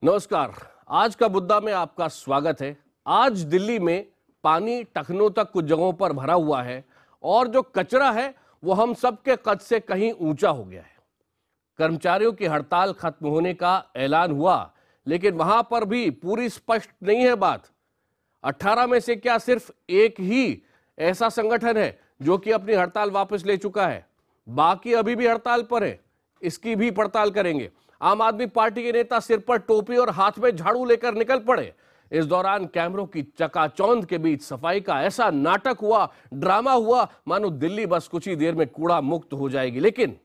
नमस्कार। आज का मुद्दा में आपका स्वागत है। आज दिल्ली में पानी टखनों तक कुछ जगहों पर भरा हुआ है और जो कचरा है वो हम सबके कद से कहीं ऊंचा हो गया है। कर्मचारियों की हड़ताल खत्म होने का ऐलान हुआ, लेकिन वहां पर भी पूरी स्पष्ट नहीं है बात। 18 में से क्या सिर्फ एक ही ऐसा संगठन है जो कि अपनी हड़ताल वापस ले चुका है? बाकी अभी भी हड़ताल पर है। इसकी भी पड़ताल करेंगे। आम आदमी पार्टी के नेता सिर पर टोपी और हाथ में झाड़ू लेकर निकल पड़े। इस दौरान कैमरों की चकाचौंध के बीच सफाई का ऐसा नाटक हुआ, ड्रामा हुआ, मानो दिल्ली बस कुछ ही देर में कूड़ा मुक्त हो जाएगी। लेकिन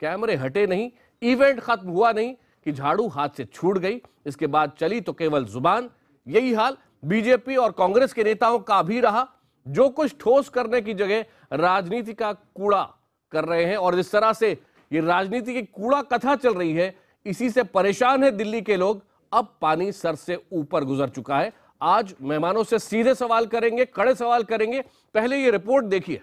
कैमरे हटे नहीं, इवेंट खत्म हुआ नहीं कि झाड़ू हाथ से छूट गई। इसके बाद चली तो केवल जुबान। यही हाल बीजेपी और कांग्रेस के नेताओं का भी रहा, जो कुछ ठोस करने की जगह राजनीति का कूड़ा कर रहे हैं। और जिस तरह से ये राजनीति की कूड़ा कथा चल रही है, इसी से परेशान है दिल्ली के लोग। अब पानी सर से ऊपर गुजर चुका है। आज मेहमानों से सीधे सवाल करेंगे, कड़े सवाल करेंगे। पहले ये रिपोर्ट देखिए।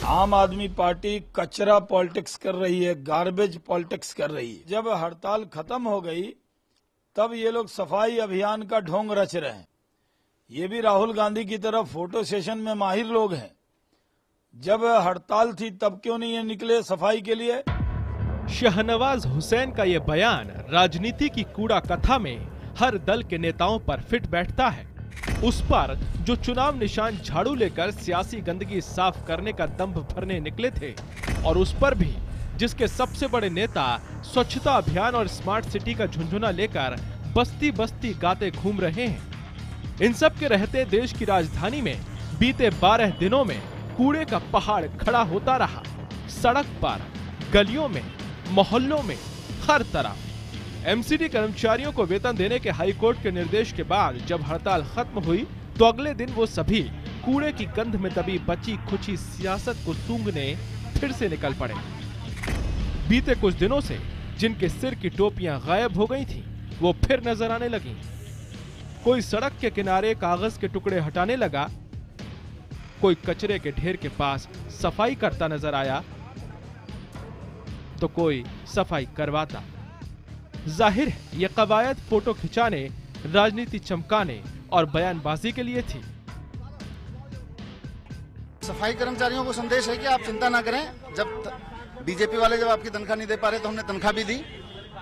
आम आदमी पार्टी कचरा पॉलिटिक्स कर रही है, गार्बेज पॉलिटिक्स कर रही है। जब हड़ताल खत्म हो गई तब ये लोग सफाई अभियान का ढोंग रच रहे हैं। ये भी राहुल गांधी की तरह फोटो सेशन में माहिर लोग हैं। जब हड़ताल थी तब क्यों नहीं ये निकले सफाई के लिए? शहनवाज हुसैन का ये बयान राजनीति की कूड़ा कथा में हर दल के नेताओं पर फिट बैठता है। उस पर जो चुनाव निशान झाड़ू लेकर सियासी गंदगी साफ करने का दंभ भरने निकले थे, और उस पर भी जिसके सबसे बड़े नेता स्वच्छता अभियान और स्मार्ट सिटी का झुंझुना लेकर बस्ती बस्ती गाते घूम रहे हैं। इन सब के रहते देश की राजधानी में बीते 12 दिनों में कूड़े का पहाड़ खड़ा होता रहा। सड़क पर, गलियों में, मोहल्लों में, हर तरफ। एमसीडी कर्मचारियों को वेतन देने के हाईकोर्ट के निर्देश के बाद जब हड़ताल खत्म हुई तो अगले दिन वो सभी कूड़े की गंध में दबी बची खुची सियासत को सूंघने फिर से निकल पड़े। बीते कुछ दिनों से जिनके सिर की टोपियां गायब हो गई थी, वो फिर नजर आने लगी। कोई सड़क के किनारे कागज के टुकड़े हटाने लगा, कोई कचरे के ढेर के पास सफाई करता नजर आया, तो कोई सफाई करवाता। जाहिर है ये कवायद फोटो खिंचाने, राजनीति चमकाने और बयानबाजी के लिए थी। सफाई कर्मचारियों को संदेश है कि आप चिंता ना करें। जब बीजेपी वाले जब आपकी तनख्वाह नहीं दे पा रहे तो हमने तनख्वाह भी दी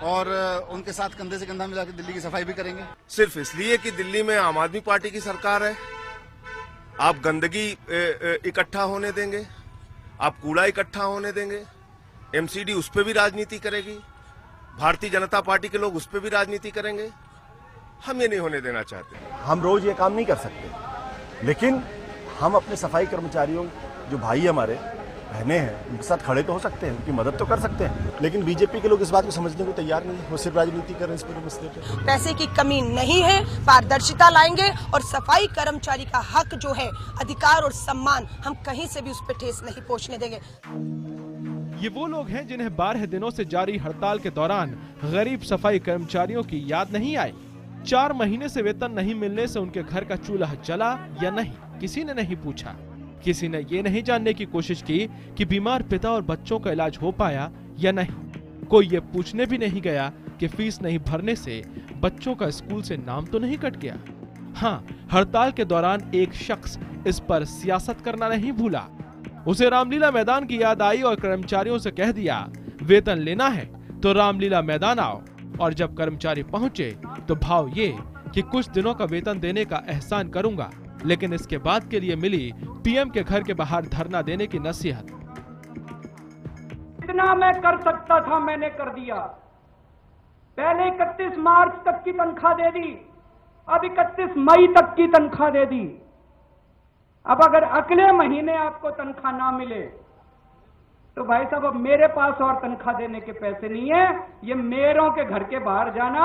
और उनके साथ कंधे से कंधा मिलाकर दिल्ली की सफाई भी करेंगे। सिर्फ इसलिए कि दिल्ली में आम आदमी पार्टी की सरकार है, आप गंदगी इकट्ठा होने देंगे, आप कूड़ा इकट्ठा होने देंगे, एमसीडी उस पर भी राजनीति करेगी, भारतीय जनता पार्टी के लोग उस पर भी राजनीति करेंगे। हम ये नहीं होने देना चाहते। हम रोज ये काम नहीं कर सकते, लेकिन हम अपने सफाई कर्मचारियों, जो भाई हमारे बहने हैं, उनके साथ खड़े तो हो सकते हैं, उनकी मदद तो कर सकते हैं। लेकिन बीजेपी के लोग इस बात को समझने को तैयार नहीं है। वो सिर्फ राजनीति कर रहे हैं इस पूरे मसले पे। पैसे की कमी नहीं है, पारदर्शिता लाएंगे और सफाई कर्मचारी का हक जो है, अधिकार और सम्मान, हम कहीं से भी उस पर ठेस नहीं पहुंचने देंगे। ये वो लोग हैं जिन्हें 12 दिनों से जारी हड़ताल के दौरान गरीब सफाई कर्मचारियों की याद नहीं आई। 4 महीने से वेतन नहीं मिलने से उनके घर का चूल्हा जला या नहीं, किसी ने नहीं पूछा। किसी ने ये नहीं जानने की कोशिश की कि बीमार पिता और बच्चों का इलाज हो पाया या नहीं। कोई ये पूछने भी नहीं गया कि फीस नहीं भरने से बच्चों का स्कूल से नाम तो नहीं कट गया। हाँ, हड़ताल के दौरान एक शख्स इस पर सियासत करना नहीं भूला। उसे रामलीला मैदान की याद आई और कर्मचारियों से कह दिया, वेतन लेना है तो रामलीला मैदान आओ। और जब कर्मचारी पहुंचे तो भाव ये कि कुछ दिनों का वेतन देने का एहसान करूंगा, लेकिन इसके बाद के लिए मिली पीएम के घर के बाहर धरना देने की नसीहत। जितना मैं कर सकता था मैंने कर दिया। पहले 31 मार्च तक की तनख्वाह दे दी, अब 31 मई तक की तनख्वाह दे दी। अब अगर अगले महीने आपको तनख्वाह ना मिले तो भाई साहब, अब मेरे पास और तनख्वाह देने के पैसे नहीं है। ये मेयरों के घर के बाहर जाना,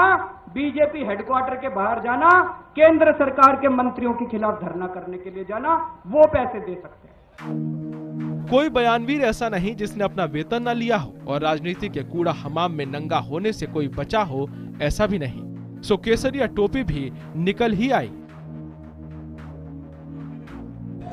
बीजेपी हेडक्वार्टर के बाहर जाना, केंद्र सरकार के मंत्रियों के खिलाफ धरना करने के लिए जाना, वो पैसे दे सकते हैं। कोई बयानवीर ऐसा नहीं जिसने अपना वेतन न लिया हो और राजनीति के कूड़ा हमाम में नंगा होने से कोई बचा हो, ऐसा भी नहीं। सो केसरिया टोपी भी निकल ही आई।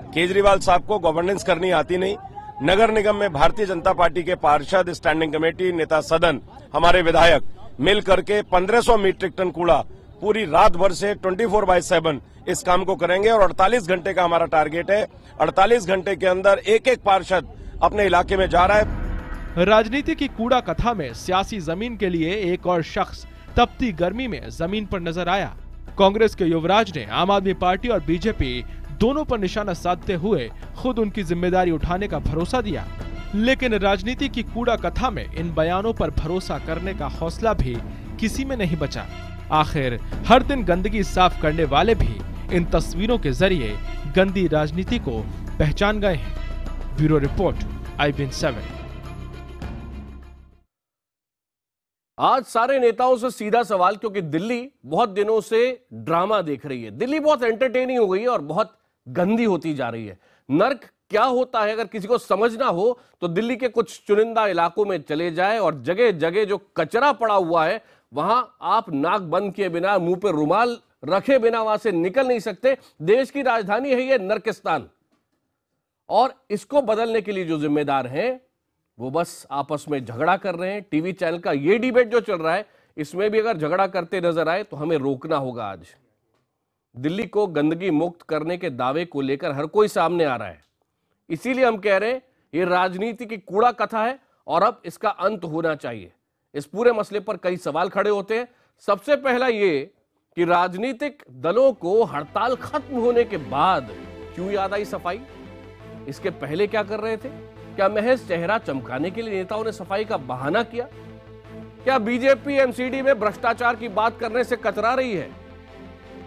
केजरीवाल साहब को गवर्नेंस करनी आती नहीं। नगर निगम में भारतीय जनता पार्टी के पार्षद, स्टैंडिंग कमेटी, नेता सदन, हमारे विधायक मिल करके 1500 मीट्रिक टन कूड़ा पूरी रात भर से 24/7 इस काम को करेंगे और 48 घंटे का हमारा टारगेट है। 48 घंटे के अंदर एक एक पार्षद अपने इलाके में जा रहा है। राजनीति की कूड़ा कथा में सियासी जमीन के लिए एक और शख्स तपती गर्मी में जमीन पर नजर आया। कांग्रेस के युवराज ने आम आदमी पार्टी और बीजेपी दोनों पर निशाना साधते हुए खुद उनकी जिम्मेदारी उठाने का भरोसा दिया। लेकिन राजनीति की कूड़ा कथा में इन बयानों पर भरोसा करने का हौसला भी किसी में नहीं बचा। आखिर हर दिन गंदगी साफ करने वाले भी इन तस्वीरों के जरिए गंदी राजनीति को पहचान गए हैं। Bureau report, IBN7। आज सारे नेताओं से सीधा सवाल, क्योंकि दिल्ली बहुत दिनों से ड्रामा देख रही है। दिल्ली बहुत एंटरटेनिंग हो गई है और बहुत गंदी होती जा रही है। नर्क क्या होता है अगर किसी को समझना हो तो दिल्ली के कुछ चुनिंदा इलाकों में चले जाए और जगह जगह जो कचरा पड़ा हुआ है वहां आप नाक बंद किए बिना, मुंह पे रुमाल रखे बिना वहां से निकल नहीं सकते। देश की राजधानी है ये नर्किस्तान, और इसको बदलने के लिए जो जिम्मेदार हैं वो बस आपस में झगड़ा कर रहे हैं। टीवी चैनल का ये डिबेट जो चल रहा है, इसमें भी अगर झगड़ा करते नजर आए तो हमें रोकना होगा। आज दिल्ली को गंदगी मुक्त करने के दावे को लेकर हर कोई सामने आ रहा है, इसीलिए हम कह रहे हैं ये राजनीति की कूड़ा कथा है और अब इसका अंत होना चाहिए। इस पूरे मसले पर कई सवाल खड़े होते हैं। सबसे पहला ये कि राजनीतिक दलों को हड़ताल खत्म होने के बाद क्यों याद आई सफाई? इसके पहले क्या कर रहे थे? क्या महज चेहरा चमकाने के लिए नेताओं ने सफाई का बहाना किया? क्या बीजेपी एमसीडी में भ्रष्टाचार की बात करने से कतरा रही है?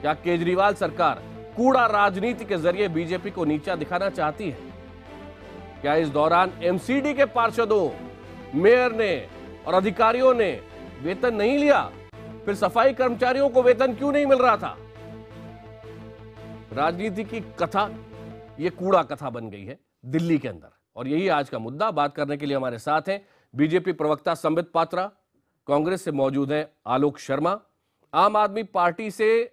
क्या केजरीवाल सरकार कूड़ा राजनीति के जरिए बीजेपी को नीचा दिखाना चाहती है? क्या इस दौरान एमसीडी के पार्षदों, मेयर ने और अधिकारियों ने वेतन नहीं लिया? फिर सफाई कर्मचारियों को वेतन क्यों नहीं मिल रहा था? राजनीति की कथा ये कूड़ा कथा बन गई है दिल्ली के अंदर, और यही आज का मुद्दा। बात करने के लिए हमारे साथ हैं बीजेपी प्रवक्ता संबित पात्रा, कांग्रेस से मौजूद हैं आलोक शर्मा, आम आदमी पार्टी से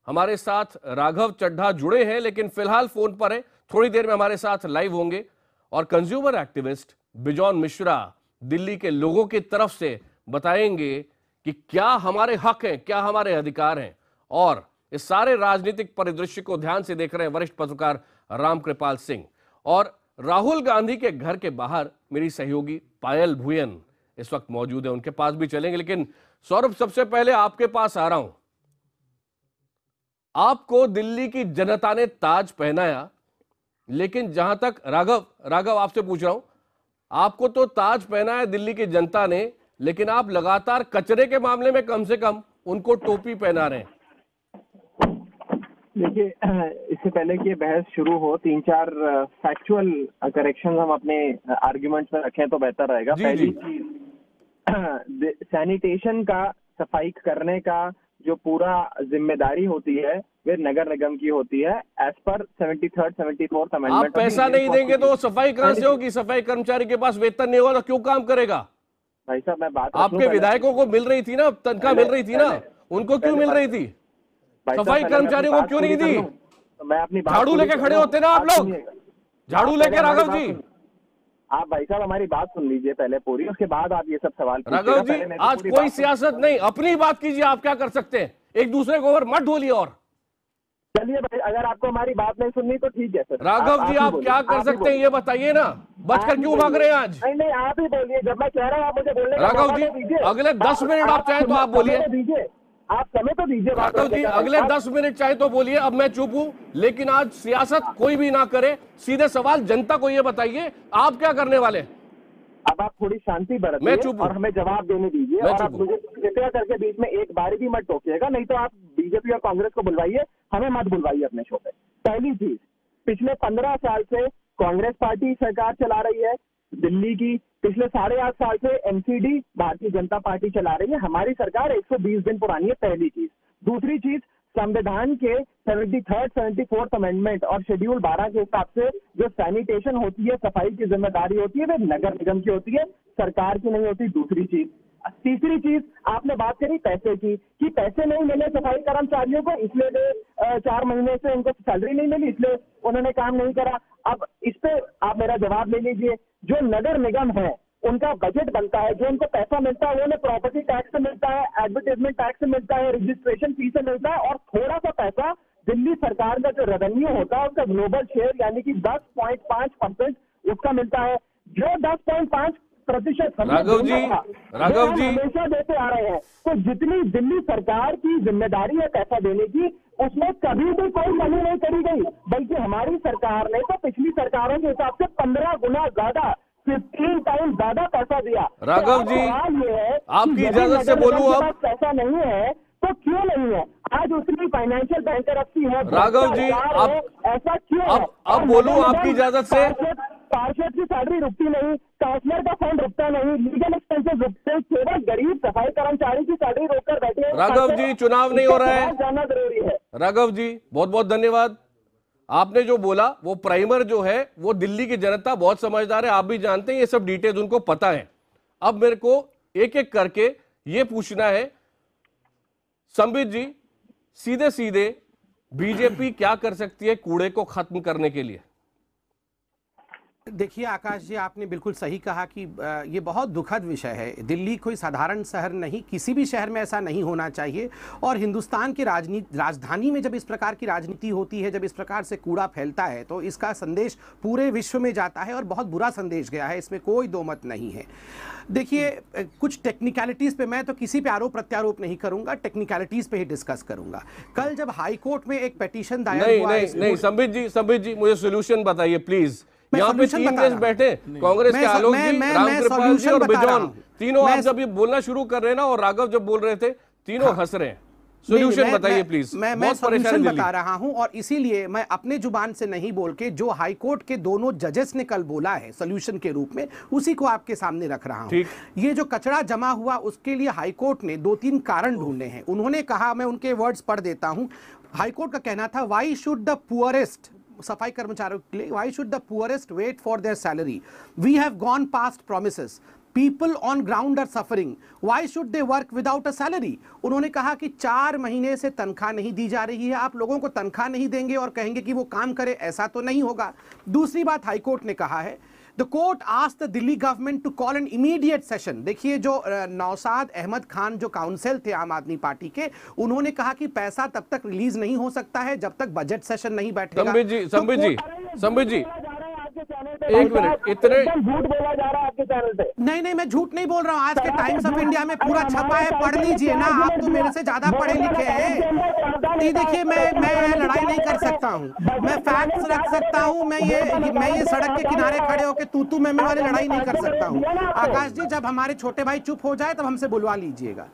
हमारे साथ राघव चड्ढा जुड़े हैं लेकिन फिलहाल फोन पर है, थोड़ी देर में हमारे साथ लाइव होंगे, और consumer activist bison Mishra Delhi के लोगों की तरफ से बताएंगे कि क्या हमारे हक हैं, क्या हमारे अधिकार हैं। और इस सारे राजनीतिक परिदृश्य को ध्यान से देख रहे हैं वरिष्ठ पत्रकार रामकृपाल सिंह, और राहुल गांधी के घर के बाहर मेरी सहयोगी पायल भुयन इस वक्त मौजूद है, उनके पास भी चलेंगे। लेकिन सौरभ, सबसे पहले आपके पास आ रहा हूं। आपको दिल्ली की जनता ने ताज पहनाया, लेकिन जहां तक राघव आपसे पूछ रहा हूं, आपको तो ताज पहनाया दिल्ली की जनता ने, लेकिन आप लगातार कचरे के मामले में कम से कम उनको टोपी पहना रहे हैं। देखिए, इससे पहले कि ये बहस शुरू हो, 3-4 फैक्चुअल करेक्शन हम अपने आर्ग्यूमेंट्स में रखें तो बेहतर रहेगा। पहली चीज, सैनिटेशन का, सफाई करने का जो पूरा जिम्मेदारी होती है वे नगर निगम की होती है as per 73rd 74th amendment. आप पैसा नहीं देंगे तो सफाई कहां से होगी? सफाई कर्मचारी के पास वेतन नहीं होगा तो क्यों काम करेगा? भाई साहब, मैं बात, आपके विधायकों को मिल रही थी ना, तनख्वाह मिल रही थी ना, उनको क्यों मिल रही थी? सफाई कर्मचारियों को क्यों नहीं दी? मैं अपनी झाड़ू लेके खड़े होते ना आप लोग, झाड़ू लेके। राघव जी, आप भाई साहब हमारी बात सुन लीजिए पहले पूरी, उसके बाद आप ये सब सवाल। राघव जी, आज कोई सियासत नहीं, अपनी बात कीजिए। आप क्या कर सकते हैं? एक दूसरे को ओवर मत ढोलिए। और चलिए भाई, अगर आपको हमारी बात नहीं सुननी तो ठीक है सर। राघव जी, आप क्या कर सकते हैं ये बताइए ना, बचकर क्यों भाग रहे हैं आज? नहीं, आप ही बोलिए, जब मैं कह रहा हूँ आप मुझे बोलने। राघव जी, अगले 10 मिनट आप चाहे तो आप बोलिए, आप समय तो दीजिए। राघव जी, अगले 10 मिनट चाहे तो बोलिए, अब मैं चुप हूं। लेकिन आज सियासत कोई भी ना करे, सीधे सवाल जनता को ये बताइए, आप क्या करने वाले? अब आप थोड़ी शांति बरतिए और हमें जवाब देने दीजिए, और आप मुझे कृपया करके बीच में एक बार भी मत टोकिएगा, नहीं तो आप बीजेपी और कांग्रेस को बुलवाइए, हमें मत बुलवाइए अपने शो पे। पहली चीज, पिछले 15 साल से कांग्रेस पार्टी सरकार चला रही है दिल्ली की, पिछले 8.5 साल से एमसीडी भारतीय जनता पार्टी चला रही है। हमारी सरकार 120 दिन पुरानी है, पहली चीज। दूसरी चीज, संविधान के 73rd 74th अमेंडमेंट और शेड्यूल 12 के हिसाब से जो सैनिटेशन होती है, सफाई की जिम्मेदारी होती है, वे नगर निगम की होती है, सरकार की नहीं होती। दूसरी चीज, तीसरी चीज आपने बात करी पैसे की, कि पैसे नहीं मिले सफाई कर्मचारियों को, इसलिए 4 महीने से उनको सैलरी नहीं मिली, इसलिए उन्होंने काम नहीं करा। अब इस पे आप मेरा जवाब ले लीजिए। जो नगर निगम है उनका बजट बनता है, जो उनको पैसा मिलता है वो उन्हें प्रॉपर्टी टैक्स से मिलता है, एडवर्टाइजमेंट टैक्स से मिलता है, रजिस्ट्रेशन फीस से मिलता है, और थोड़ा सा पैसा दिल्ली सरकार का जो रेवेन्यू होता है उसका ग्लोबल शेयर यानी कि 10.5% उसका मिलता है। जो 10.5% राघव जी हमेशा देते आ रहे हैं। तो जितनी दिल्ली सरकार की जिम्मेदारी है पैसा देने की, उसमें कभी भी कोई कमी नहीं करी गई, बल्कि हमारी सरकार ने तो पिछली सरकारों के हिसाब से 15 गुना ज्यादा, 15 टाइम ज्यादा पैसा दिया। राघव जी, ये है आपकी इजाजत से बोलूं, अब पैसा नहीं है तो क्यों नहीं है? आज उसकी फाइनेंशियल बैंकरप्सी है। राघव जी, अब ऐसा क्यों है? अब बोलूं आपकी इजाजत से। पार्षद की सैलरी रुकती नहीं, काउंसलर का फंड रुकता नहीं, लीगल एक्सपेंसेस रुकते, केवल गरीब सफाई कर्मचारी की सैलरी रोककर बैठे हैं। राघव जी, चुनाव नहीं हो रहा है, जानना जरूरी है। राघव जी बहुत बहुत धन्यवाद। आपने जो बोला वो प्राइमर जो है वो दिल्ली की जनता बहुत समझदार है, आप भी जानते हैं, ये सब डिटेल्स उनको पता है। अब मेरे को एक एक करके ये पूछना है, संबित जी, सीधे सीधे बीजेपी क्या कर सकती है कूड़े को खत्म करने के लिए? देखिए आकाश जी, आपने बिल्कुल सही कहा कि ये बहुत दुखद विषय है। दिल्ली कोई साधारण शहर नहीं, किसी भी शहर में ऐसा नहीं होना चाहिए। और हिंदुस्तान की राजधानी में जब इस प्रकार की राजनीति होती है, जब इस प्रकार से कूड़ा फैलता है, तो इसका संदेश पूरे विश्व में जाता है और बहुत बुरा संदेश गया है, इसमें कोई दो मत नहीं है। देखिए, कुछ टेक्निकलिटीज़ पे मैं तो किसी पे आरोप प्रत्यारोप नहीं करूंगा, टेक्निकलिटीज़ पे ही डिस्कस करूंगा। कल जब हाई कोर्ट में एक पिटीशन दायर हुआ, नहीं संबित जी मुझे सोल्यूशन बताइए प्लीज। यहाँ पे 3 देश बैठे, कांग्रेस के आलोक जी, रामकृपाल जी और बिजॉन, तीनों आप जब ये बोलना शुरू कर रहे हैं ना, और राघव जब बोल रहे थे, तीनों हंस रहे हैं। सोल्यूशन बताइए प्लीज। मैं सोल्यूशन बता रहा हूं, और इसीलिए मैं अपने जुबान से नहीं बोल के जो हाई कोर्ट के दोनों जजेस ने कल बोला है सोल्यूशन के रूप में, उसी को आपके सामने रख रहा हूं। ये जो कचरा जमा हुआ उसके लिए हाई कोर्ट ने 2-3 कारण ढूंढे हैं। उन्होंने कहा, मैं उनके वर्ड्स पढ़ देता हूं। हाई कोर्ट का कहना था, व्हाई शुड द पुअरेस्ट, सफाई कर्मचारियों के लिए, why should the poorest wait for their salary? We have gone past promises, people on ground are suffering, why should they work without a salary? उन्होंने कहा कि 4 महीने से तनख्वाह नहीं दी जा रही है, आप लोगों को तनख्वाह नहीं देंगे और कहेंगे कि वो काम करे, ऐसा तो नहीं होगा। दूसरी बात हाईकोर्ट ने कहा है, the court asked the Delhi government to call an immediate session. देखिए, जो नौशाद अहमद खान जो काउंसिल थे आम आदमी पार्टी के, उन्होंने कहा कि पैसा तब तक रिलीज नहीं हो सकता है जब तक बजट सेशन नहीं बैठेगा। संबित जी एक मिनट, इतने झूठ बोला जा रहा है आपके चैनल पे। नहीं, मैं झूठ नहीं बोल रहा हूँ। आज के टाइम्स ऑफ इंडिया में पूरा छपा है, पढ़ लीजिए ना, आप तो मेरे से ज्यादा पढ़े लिखे हैं। नहीं, देखिए, मैं लड़ाई नहीं कर सकता हूँ, मैं फैक्ट्स रख सकता हूँ, मैं ये सड़क के किनारे खड़े होकर तू मैं वाली लड़ाई नहीं कर सकता हूँ। आकाश जी, जब हमारे छोटे भाई चुप हो जाए तब हमसे बुलवा लीजिएगा।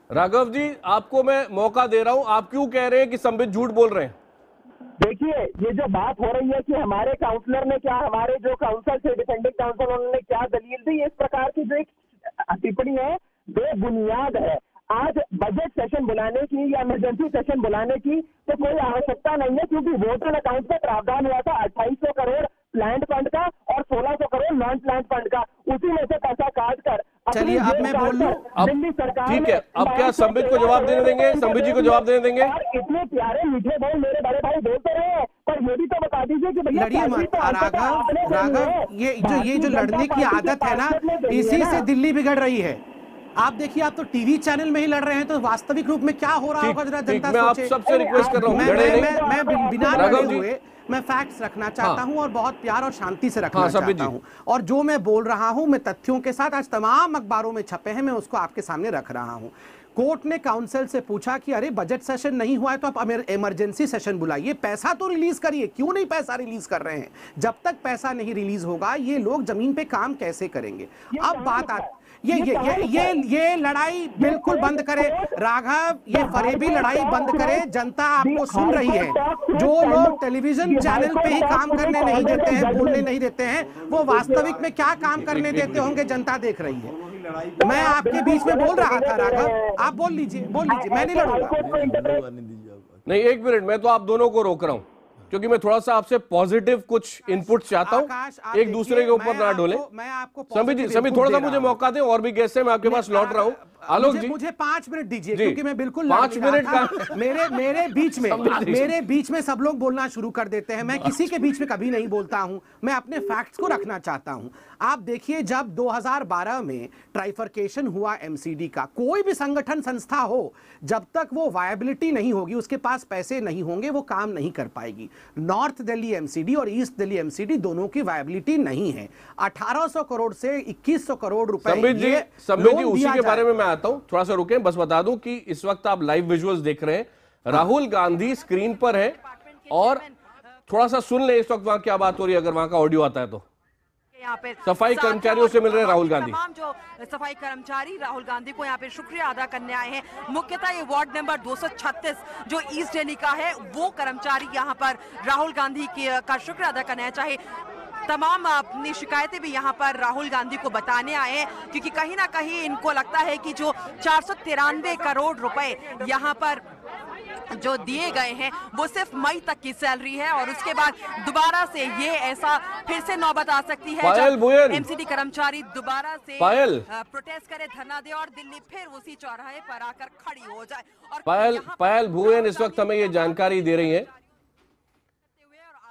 राघव जी, आपको मैं मौका दे रहा हूँ, आप क्यों कह रहे हैं कि संबित झूठ बोल रहे हैं? देखिए, ये जो बात हो रही है कि हमारे काउंसलर ने क्या, हमारे जो काउंसिल थे डिफेंडिंग काउंसिल, उन्होंने क्या दलील दी, इस प्रकार की जो एक टिप्पणी है बेबुनियाद है। आज बजट सेशन बुलाने की या इमरजेंसी सेशन बुलाने की तो कोई आवश्यकता नहीं है, क्योंकि वोटर अकाउंट में प्रावधान हुआ था 2800 करोड़ प्लांट फंड का और 1600 करोड़ नॉन प्लांट फंड का, उसी में से पैसा काट कर। चलिए, अब मैं बोल लूं, दिल्ली सरकार, ठीक है, अब क्या संबित को जवाब देने देंगे? संबित जी को जवाब देने देंगे? इतने प्यारे मीठे बोल मेरे बड़े भाई बोलते रहे, पर ये भी तो बता दीजिए कि भैया लड़िए मत। राघव, ये जो लड़ने की आदत है ना, इसी से दिल्ली बिगड़ रही है। आप देखिए, आप तो टीवी चैनल में ही लड़ रहे हैं, तो वास्तविक रूप में क्या हो रहा होगा जरा जनता सोचे। मैं आप सबसे रिक्वेस्ट कर रहा हूं, मैं बिना लड़े हुए मैं फैक्ट्स रखना चाहता हूं और बहुत प्यार और शांति से रखना चाहता हूं, और जो मैं बोल रहा हूं मैं तथ्यों के साथ, आज तमाम अखबारों में छपे हैं, मैं उसको आपके सामने रख रहा हूं। कोर्ट ने काउंसिल से पूछा कि अरे बजट सेशन नहीं हुआ है तो आप इमरजेंसी सेशन बुलाइए, पैसा तो रिलीज करिए, क्यों नहीं पैसा रिलीज कर रहे हैं? जब तक पैसा नहीं रिलीज होगा ये लोग जमीन पे काम कैसे करेंगे? अब बात आती, ये लड़ाई बिल्कुल बंद करे राघव, ये फरेबी लड़ाई बंद करे। जनता आपको सुन रही है। जो लोग टेलीविजन चैनल पे ही काम करने नहीं देते हैं, बोलने नहीं देते हैं, वो वास्तविक में क्या काम करने देते होंगे जनता देख रही है। मैं आपके बीच में बोल रहा था राघव, आप बोल लीजिए, मैं नहीं लड़ूंगा। नहीं, एक मिनट, मैं तो आप दोनों को रोक रहा हूं। क्योंकि मैं थोड़ा सा आपसे पॉजिटिव कुछ इनपुट चाहता हूं, एक दूसरे के ऊपर ना डोले। सभी थोड़ा सा मुझे मौका दें, और भी गेस्ट है, मैं आपके पास लौट रहा हूं। आलोक जी मुझे 5 मिनट दीजिए, क्योंकि मैं बिल्कुल 5 मिनट का मेरे बीच में सब लोग बोलना शुरू कर देते हैं। मैं किसी के बीच में कभी नहीं बोलता हूं, मैं अपने फैक्ट्स को रखना चाहता हूं। आप देखिए, जब 2012 में ट्राइफरकेशन हुआ एमसीडी का, कोई भी संगठन संस्था हो, जब तक वो वायबिलिटी नहीं होगी, उसके पास पैसे नहीं होंगे, वो काम नहीं कर पाएगी। नॉर्थ दिल्ली एमसीडी और ईस्ट दिल्ली एमसीडी दोनों की वायबिलिटी नहीं है। 1800 करोड़ से 2100 करोड़ रुपए उसी के बारे में मैं आता हूं, थोड़ा सा रुकें। बस बता दूं कि इस वक्त आप लाइव विजुअल्स देख रहे हैं, राहुल गांधी स्क्रीन पर है, और थोड़ा सा सुन ले इस वक्त वहां क्या बात हो रही है, अगर वहां का ऑडियो आता है तो। यहाँ पे सफाई कर्मचारियों से मिल रहे हैं राहुल गांधी। तमाम जो सफाई कर्मचारी राहुल गांधी को यहाँ पे शुक्रिया अदा करने आए हैं। मुख्यतः ये वार्ड नंबर 236 जो ईस्ट दिल्ली का है, वो कर्मचारी यहाँ पर राहुल गांधी का शुक्रिया अदा करने आए। चाहे तमाम अपनी शिकायतें भी यहाँ पर राहुल गांधी को बताने आए हैं, क्योंकि कहीं ना कहीं इनको लगता है कि जो 493 करोड़ रुपए यहाँ पर जो दिए गए हैं वो सिर्फ मई तक की सैलरी है, और उसके बाद दोबारा से ये ऐसा फिर से नौबत आ सकती है जब एमसीडी कर्मचारी दोबारा से प्रोटेस्ट करे, धरना दे, और दिल्ली फिर उसी चौराहे पर आकर खड़ी हो जाए। और पायल भुयन इस वक्त हमें ये जानकारी दे रही है, और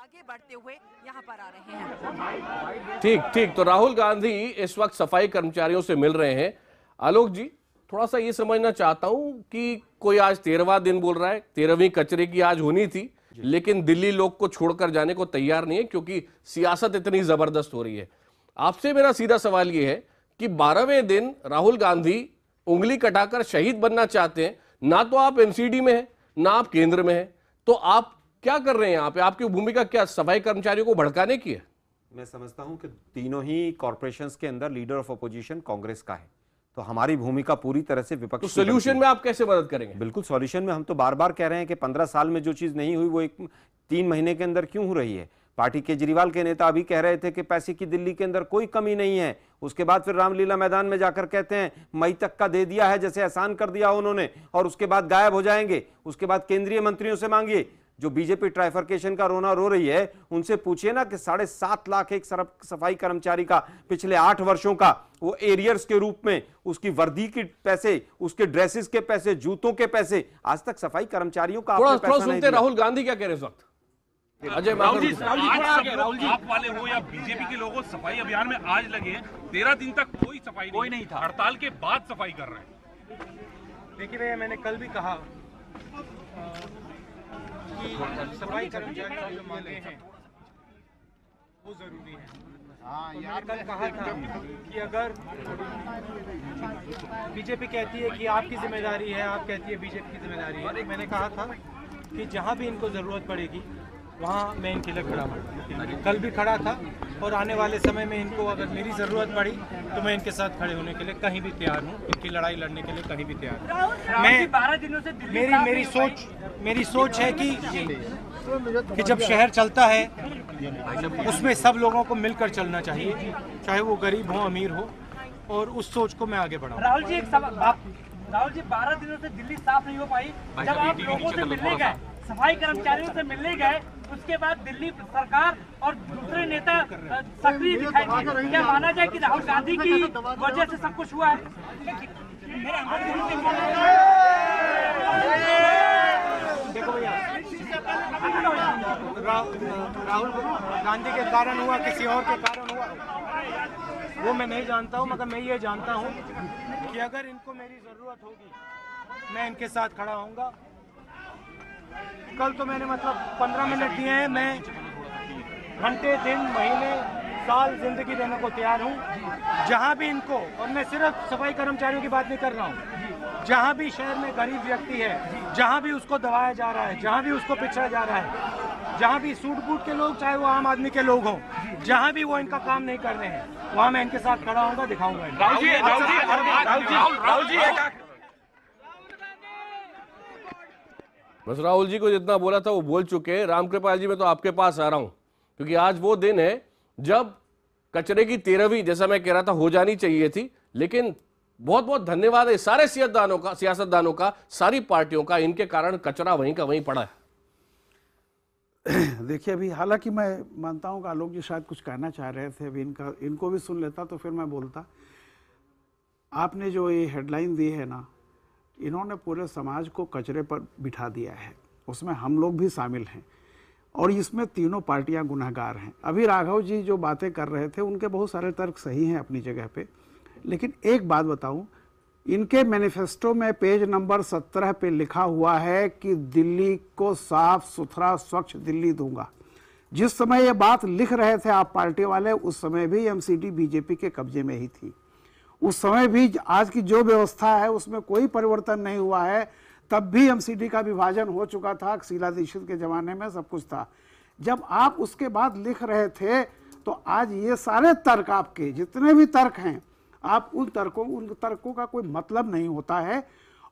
आगे बढ़ते हुए यहाँ पर आ रहे हैं। ठीक। तो राहुल गांधी इस वक्त सफाई कर्मचारियों से मिल रहे हैं। आलोक जी, थोड़ा सा ये समझना चाहता हूं कि कोई आज 13वां दिन बोल रहा है, 13वीं कचरे की आज होनी थी, लेकिन दिल्ली लोग को छोड़कर जाने को तैयार नहीं है, क्योंकि सियासत इतनी जबरदस्त हो रही है। आपसे मेरा सीधा सवाल ये है कि 12वें दिन राहुल गांधी उंगली कटाकर शहीद बनना चाहते हैं। ना तो आप एमसीडी में हैं, ना आप केंद्र में हैं, तो आप क्या कर रहे हैं यहाँ पे? आपकी भूमिका क्या सफाई कर्मचारियों को भड़काने की है? मैं समझता हूं कि तीनों ही कॉर्पोरेशंस के अंदर लीडर ऑफ अपोजिशन कांग्रेस का है, तो हमारी भूमिका पूरी तरह से विपक्ष। तो सॉल्यूशन में आप कैसे मदद करेंगे? बिल्कुल सॉल्यूशन में हम तो बार बार कह रहे हैं कि 15 साल में जो चीज नहीं हुई वो 3 महीने के अंदर क्यों हो रही है। पार्टी केजरीवाल के नेता अभी कह रहे थे कि पैसे की दिल्ली के अंदर कोई कमी नहीं है, उसके बाद फिर रामलीला मैदान में जाकर कहते हैं मई तक का दे दिया है, जैसे एहसान कर दिया उन्होंने, और उसके बाद गायब हो जाएंगे। उसके बाद केंद्रीय मंत्रियों से मांगिए, जो बीजेपी ट्राइफरकेशन का रोना रो रही है उनसे पूछिए ना कि 7.5 लाख एक सफाई कर्मचारी का पिछले 8 वर्षों का वो एरियर्स के रूप में उसकी वर्दी के पैसे, उसके ड्रेसेस के पैसे, जूतों के पैसे, आज तक सफाई कर्मचारियों का आपने पैसा नहीं दिया। राहुल गांधी क्या कह रहे हैं इस वक्त? अजय राहुल जी आप वाले हो या बीजेपी के लोगों, सफाई अभियान में आज लगे 13 दिन तक कोई सफाई नहीं था, हड़ताल के बाद सफाई कर रहे हैं। देखिए भैया, मैंने कल भी कहा कि सफाई कर्मचारियों की जो मांगे हैं वो जरूरी है। तो मैंने कल कहा था कि अगर बीजेपी कहती है कि आपकी जिम्मेदारी है, आप कहती है बीजेपी की जिम्मेदारी है, तो मैंने कहा था कि जहां भी इनको जरूरत पड़ेगी वहाँ मैं इनके लिए खड़ा हूँ। कल भी खड़ा था, और आने वाले समय में इनको अगर मेरी ज़रूरत पड़ी तो मैं इनके साथ खड़े होने के लिए कहीं भी तैयार हूँ, इनकी लड़ाई लड़ने के लिए कहीं भी तैयार हूँ। मैं 12 दिनों से मेरी सोच है कि जब शहर चलता है उसमें सब लोगों को मिलकर चलना चाहिए, चाहे वो गरीब हो अमीर हो, और उस सोच को मैं आगे बढ़ाऊँ। राहुल जी, राहुल जी 12 दिनों से दिल्ली साफ नहीं हो पाई। जब आप लोगों से मिलने गए, सफाई कर्मचारियों से मिलने गए, उसके बाद दिल्ली सरकार और दूसरे नेता सक्रिय दिखाई दिए। क्या माना जाए कि राहुल गांधी की वजह से सब कुछ हुआ है? देखो भैया, राहुल गांधी के कारण हुआ, किसी और के कारण हुआ, वो मैं नहीं जानता हूँ, मगर मैं ये जानता हूँ कि अगर इनको मेरी जरूरत होगी मैं इनके साथ खड़ा होऊंगा। कल तो मैंने 15 मिनट दिए हैं, मैं घंटे, दिन, महीने, साल जिंदगी देने को तैयार हूँ। जहाँ भी इनको, और मैं सिर्फ सफाई कर्मचारियों की बात नहीं कर रहा हूँ, जहाँ भी शहर में गरीब व्यक्ति है, जहाँ भी उसको दबाया जा रहा है, जहाँ भी उसको पिछड़ा जा रहा है, जहाँ भी सूट बूट के लोग, चाहे वो आम आदमी के लोग हों, जहाँ भी वो इनका काम नहीं कर रहे हैं, वहाँ मैं इनके साथ खड़ा होऊंगा, दिखाऊंगा। बस राहुल जी को जितना बोला था वो बोल चुके हैं। रामकृपाल जी, मैं तो आपके पास आ रहा हूं, क्योंकि आज वो दिन है जब कचरे की 13वीं, जैसा मैं कह रहा था, हो जानी चाहिए थी। लेकिन बहुत बहुत धन्यवाद है सारे सियासतदानों का, सारी पार्टियों का, इनके कारण कचरा वहीं का वहीं पड़ा है। देखिए अभी हालांकि मैं मानता हूं कि आलोक जी शायद कुछ कहना चाह रहे थे, अभी इनको भी सुन लेता तो फिर मैं बोलता। आपने जो ये हेडलाइन दी है ना, इन्होंने पूरे समाज को कचरे पर बिठा दिया है, उसमें हम लोग भी शामिल हैं और इसमें तीनों पार्टियां गुनहगार हैं। अभी राघव जी जो बातें कर रहे थे उनके बहुत सारे तर्क सही हैं अपनी जगह पे, लेकिन एक बात बताऊं, इनके मैनिफेस्टो में पेज नंबर 17 पे लिखा हुआ है कि दिल्ली को साफ सुथरा स्वच्छ दिल्ली दूंगा। जिस समय ये बात लिख रहे थे आप पार्टी वाले, उस समय भी एमसीडी बीजेपी के कब्जे में ही थी। उस समय भी आज की जो व्यवस्था है उसमें कोई परिवर्तन नहीं हुआ है, तब भी एमसीडी का विभाजन हो चुका था, शीला दीक्षित के जमाने में सब कुछ था। जब आप उसके बाद लिख रहे थे तो आज ये सारे तर्क, आपके जितने भी तर्क हैं, आप उन तर्कों का कोई मतलब नहीं होता है।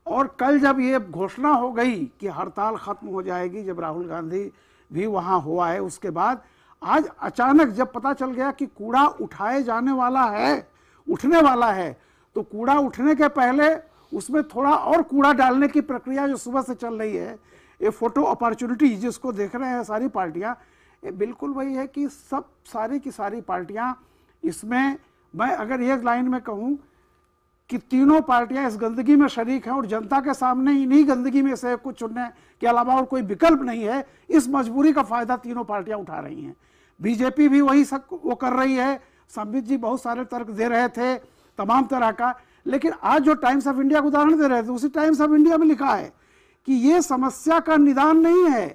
और कल जब ये घोषणा हो गई कि हड़ताल खत्म हो जाएगी, जब राहुल गांधी भी वहां हुआ है, उसके बाद आज अचानक जब पता चल गया कि कूड़ा उठाए जाने वाला है, उठने वाला है, तो कूड़ा उठने के पहले उसमें थोड़ा और कूड़ा डालने की प्रक्रिया जो सुबह से चल रही है, ये फोटो अपॉर्चुनिटी जिसको देख रहे हैं सारी पार्टियां, ये बिल्कुल वही है कि सब सारी की सारी पार्टियां इसमें, मैं अगर एक लाइन में कहूं कि तीनों पार्टियां इस गंदगी में शरीक हैं और जनता के सामने इन्हीं गंदगी में से कुछ चुनने के अलावा और कोई विकल्प नहीं है। इस मजबूरी का फायदा तीनों पार्टियां उठा रही हैं। बीजेपी भी वही सब वो कर रही है। संबित जी बहुत सारे तर्क दे रहे थे तमाम तरह का, लेकिन आज जो टाइम्स ऑफ इंडिया को उदाहरण दे रहे थे, उसी टाइम्स ऑफ इंडिया में लिखा है कि ये समस्या का निदान नहीं है।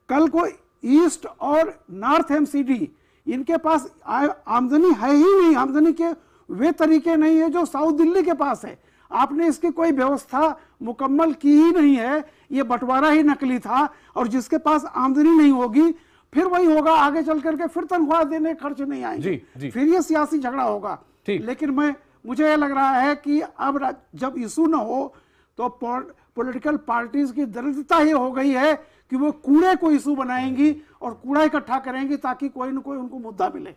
कल को ईस्ट और नॉर्थ एमसीडी, इनके पास आमदनी है ही नहीं, आमदनी के वे तरीके नहीं है जो साउथ दिल्ली के पास है। आपने इसकी कोई व्यवस्था मुकम्मल की ही नहीं है, ये बंटवारा ही नकली था। और जिसके पास आमदनी नहीं होगी फिर वही होगा, आगे चल करके फिर तनख्वाह देने खर्च नहीं आएंगे, फिर ये सियासी झगड़ा होगा। लेकिन मुझे ये लग रहा है कि अब जब इशू न हो तो पॉलिटिकल पार्टीज की दरिद्रता ये हो गई है कि वो कूड़े को इशू बनाएंगी और कूड़ा इकट्ठा करेंगी ताकि कोई न कोई उनको मुद्दा मिले।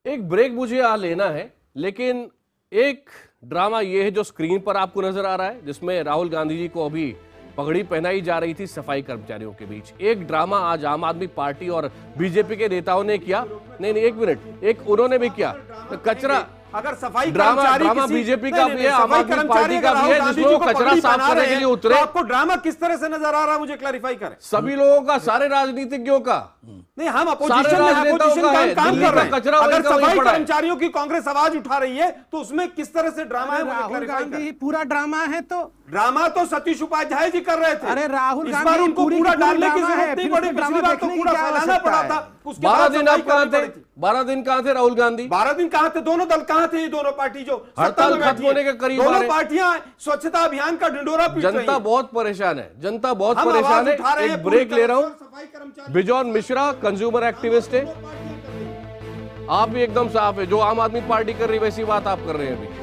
एक ब्रेक मुझे यहाँ लेना है, लेकिन एक ड्रामा ये है जो स्क्रीन पर आपको नजर आ रहा है, जिसमें राहुल गांधी जी को अभी पगड़ी पहनाई जा रही थी सफाई कर्मचारियों के बीच। एक ड्रामा आज आम आदमी पार्टी और बीजेपी के नेताओं ने किया। नहीं एक मिनट, एक उन्होंने भी किया। तो कचरा अगर सफाई ड्रामा बीजेपी का भी है, आम आदमी पार्टी का भी है, जिसमें वो कचरा साफ करने के लिए उतरे। तो आपको ड्रामा किस तरह से नजर आ रहा है, मुझे क्लैरिफाई करें। सभी लोगों का, सारे राजनीतिज्ञों का नहीं, हम अपोजिशन में काम कर रहे हैं। अगर सफाई कर्मचारियों की कांग्रेस आवाज उठा रही है तो उसमें किस तरह से ड्रामा है, राहुल गांधी पूरा ड्रामा है। तो ड्रामा तो सतीश उपाध्याय जी कर रहे थे। अरे राहुल गांधी, इस बार उनको पूरा डालने की जरूरत नहीं पड़ी, पिछली बार तो पूरा फैलाना पड़ा था। 12 दिन आप कहां थे? 12 दिन कहां थे राहुल गांधी? 12 दिन कहां थे? दोनों दल कहां थे? ये दोनों पार्टी जो हड़ताल खत्म होने के करीब, दोनों पार्टियां स्वच्छता अभियान का ढिंडोरा पीट रही हैं। जनता बहुत परेशान है, जनता बहुत परेशान है। एक ब्रेक ले रहा हूं। बिजॉन मिश्रा कंज्यूमर एक्टिविस्ट है, आप भी एकदम साफ है, जो आम आदमी पार्टी कर रही वैसी बात आप कर रहे हैं। अभी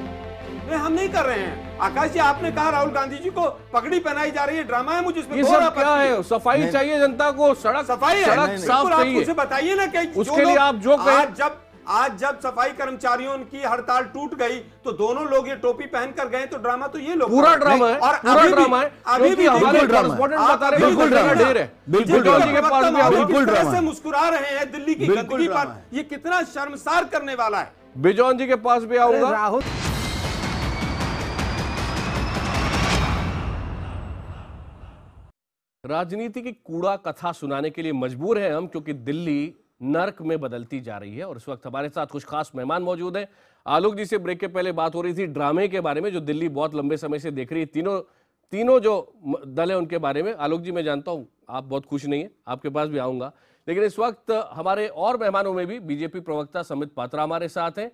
नहीं, हम नहीं कर रहे हैं। आकाश जी, आपने कहा राहुल गांधी जी को पगड़ी पहनाई जा रही है, ड्रामा है। मुझे इसमें ये सब क्या है? सफाई चाहिए जनता को, सड़क सफाई साफ चाहिए। मुझे बताइए ना कि उसके लिए आप जो कहें। आज जब सफाई कर्मचारियों की हड़ताल टूट गई तो दोनों लोग ये टोपी पहनकर गए, तो ड्रामा तो ये लोग पूरा ड्रामा है। और पूरा ड्रामा है, अभी भी हमारे कॉरेस्पोंडेंट बता रहे हैं ढेर है। बिल्कुल ड्रामा, मुस्कुरा रहे हैं दिल्ली की गंदगी पर, ये कितना शर्मसार करने वाला है। बिजॉन जी के पास भी आऊंगा। राहुल राजनीति की कूड़ा कथा सुनाने के लिए मजबूर हैं हम, क्योंकि दिल्ली नर्क में बदलती जा रही है। और इस वक्त हमारे साथ कुछ खास मेहमान मौजूद हैं। आलोक जी से ब्रेक के पहले बात हो रही थी ड्रामे के बारे में, जो दिल्ली बहुत लंबे समय से देख रही है। तीनों जो दल है उनके बारे में। आलोक जी, मैं जानता हूं आप बहुत खुश नहीं है, आपके पास भी आऊंगा, लेकिन इस वक्त हमारे और मेहमानों में भी बीजेपी प्रवक्ता संबित पात्रा हमारे साथ हैं,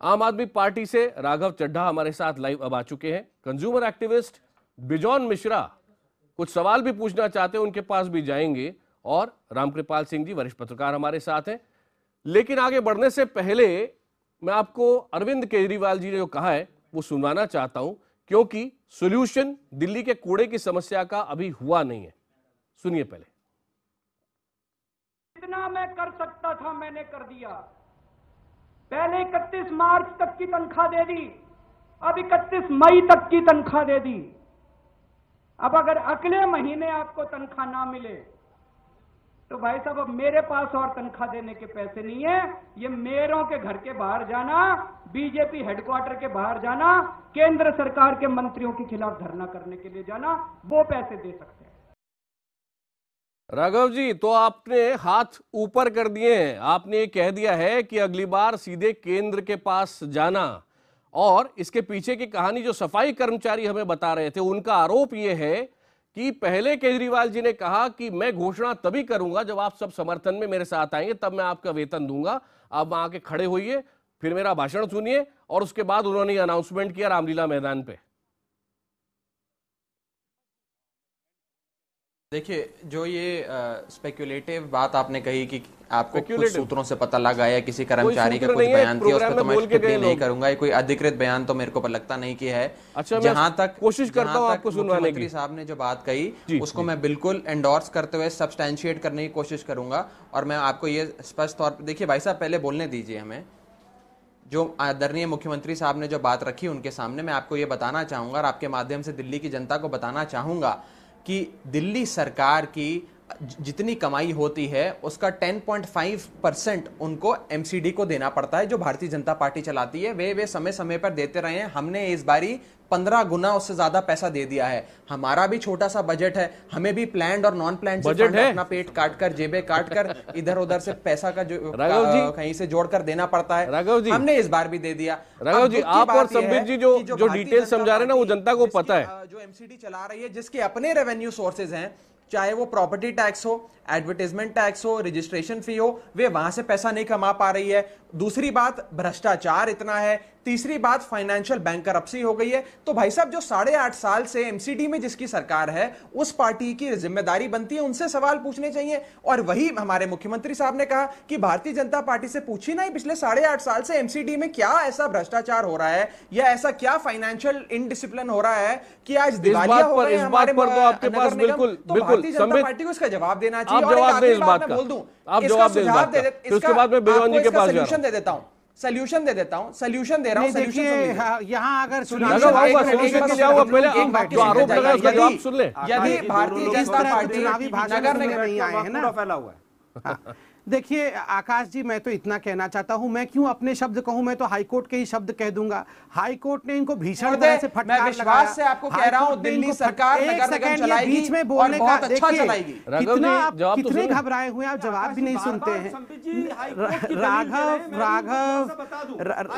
आम आदमी पार्टी से राघव चड्ढा हमारे साथ लाइव अब आ चुके हैं, कंज्यूमर एक्टिविस्ट बिजॉन मिश्रा कुछ सवाल भी पूछना चाहते हैं, उनके पास भी जाएंगे, और रामकृपाल सिंह जी वरिष्ठ पत्रकार हमारे साथ हैं। लेकिन आगे बढ़ने से पहले मैं आपको अरविंद केजरीवाल जी ने जो कहा है वो सुनवाना चाहता हूं, क्योंकि सॉल्यूशन दिल्ली के कूड़े की समस्या का अभी हुआ नहीं है। सुनिए पहले। जितना मैं कर सकता था मैंने कर दिया। पहले 31 मार्च तक की तनख्वाह दे दी, अब 31 मई तक की तनख्वाह दे दी। अब अगर अगले महीने आपको तनख्वाह ना मिले तो भाई साहब अब मेरे पास और तनख्वाह देने के पैसे नहीं है, ये मेयरों के घर के बाहर जाना, बीजेपी हेडक्वार्टर के बाहर जाना, केंद्र सरकार के मंत्रियों के खिलाफ धरना करने के लिए जाना, वो पैसे दे सकते हैं। राघव जी, तो आपने हाथ ऊपर कर दिए हैं, आपने कह दिया है कि अगली बार सीधे केंद्र के पास जाना। और इसके पीछे की कहानी जो सफाई कर्मचारी हमें बता रहे थे, उनका आरोप यह है कि पहले केजरीवाल जी ने कहा कि मैं घोषणा तभी करूंगा जब आप सब समर्थन में मेरे साथ आएंगे, तब मैं आपका वेतन दूंगा। आप वहां आके खड़े होइए, फिर मेरा भाषण सुनिए, और उसके बाद उन्होंने अनाउंसमेंट किया रामलीला मैदान पे। देखिए, जो ये स्पेक्युलेटिव बात आपने कही कि आपको कुछ सूत्रों से पता लगा है किसी कर्मचारी का कुछ बयान किया, उस पर तो मैं टिप्पणी नहीं करूंगा। कोई अधिकृत बयान तो मेरे को लगता नहीं कि है। अच्छा, जहां तक कोशिश करता हूं आपको सुनवाने की। मुख्यमंत्री साहब ने जो बात कही उसको मैं बिल्कुल एंडोर्स करते हुए सब्सटैंशिएट करने की कोशिश करूंगा। और मैं आपको ये स्पष्ट तौर पर, देखिए भाई साहब पहले बोलने दीजिए हमें। जो आदरणीय मुख्यमंत्री साहब ने जो बात रखी उनके सामने मैं आपको ये बताना चाहूंगा और आपके माध्यम से दिल्ली की जनता को बताना चाहूंगा कि दिल्ली सरकार की जितनी कमाई होती है उसका 10.5% उनको एमसीडी को देना पड़ता है, जो भारतीय जनता पार्टी चलाती है। वे समय समय पर देते रहे हैं। हमने इस बारी 15 गुना उससे ज्यादा पैसा दे दिया है। हमारा भी छोटा सा बजट है, हमें भी प्लान्ड और नॉन प्लान्ड बजट है। अपना पेट काट कर, जेबें काट कर इधर उधर से पैसा का जो कहीं से जोड़कर देना पड़ता है। राघव जी, हमने इस बार भी दे दिया। राघव जी, आप और संबित जी जो डिटेल समझा रहे हैं ना, वो जनता को पता है। जो एमसीडी चला रही है, जिसके अपने रेवेन्यू सोर्सेज हैं, चाहे वो प्रॉपर्टी टैक्स हो, एडवर्टाइजमेंट टैक्स हो, रजिस्ट्रेशन फी हो, वे वहां से पैसा नहीं कमा पा रही है। दूसरी बात, भ्रष्टाचार इतना है। तीसरी बात, फाइनेंशियल बैंकरप्सी हो गई है। तो भाई साहब, जो 8.5 साल से एमसीडी में जिसकी सरकार है, उस पार्टी की जिम्मेदारी बनती है उनसे सवाल पूछने चाहिए। और वही हमारे मुख्यमंत्री साहब ने कहा कि भारतीय जनता पार्टी से पूछी नहीं पिछले 8.5 साल से एमसीडी में क्या ऐसा भ्रष्टाचार हो रहा है या ऐसा क्या फाइनेंशियल इनडिसिप्लिन हो रहा है कि आज दिवालिया हो गए हमारे आपके पास। बिल्कुल भारतीय जनता पार्टी को इसका जवाब देना चाहिए। आप जवाब दें इस बात का, बोल दूं, आप जवाब दें इस बात का, फिर उसके बाद मैं बेजवान जी के पास जा रहा हूं। दे देता हूं, सोल्यूशन दे देता हूं, सोल्यूशन दे रहा हूं। यहाँ अगर यदि भारतीय जनता पार्टी नगर निगम नहीं आए हैं ना, फैला हुआ है। देखिए आकाश जी, मैं तो इतना कहना चाहता हूं, मैं क्यों अपने शब्द कहूं, मैं तो हाईकोर्ट के ही शब्द कह दूंगा। हाईकोर्ट ने इनको भीषण तरह से फटकार लगाया। मैं विश्वास से आपको कह रहा हूं, दिल्ली सरकार नगर निगम चलाएगी, बीच में बोलने का अच्छा चलाएगी। कितने घबराए हुए हैं, आप जवाब भी नहीं सुनते हैं।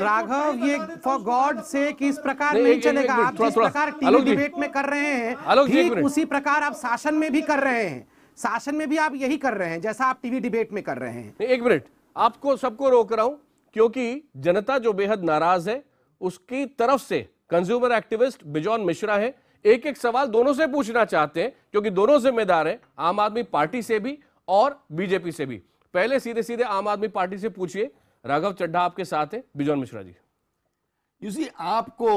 राघव, ये फॉर गॉड से इस प्रकार नहीं चलेगा। आप जिस प्रकार टीवी डिबेट में कर रहे हैं, ठीक उसी प्रकार आप शासन में भी कर रहे हैं। शासन में भी आप यही कर रहे हैं जैसा आप टीवी डिबेट में कर रहे हैं। एक मिनट, आपको सबको रोक रहा हूं क्योंकि जनता जो बेहद नाराज है, उसकी तरफ से कंज्यूमर एक्टिविस्ट बिजॉन मिश्रा है। एक एक सवाल दोनों से पूछना चाहते हैं क्योंकि दोनों जिम्मेदार हैं, आम आदमी पार्टी से भी और बीजेपी से भी। पहले सीधे सीधे आम आदमी पार्टी से पूछिए। राघव चड्ढा आपके साथ है, बिजॉन मिश्रा जी। आपको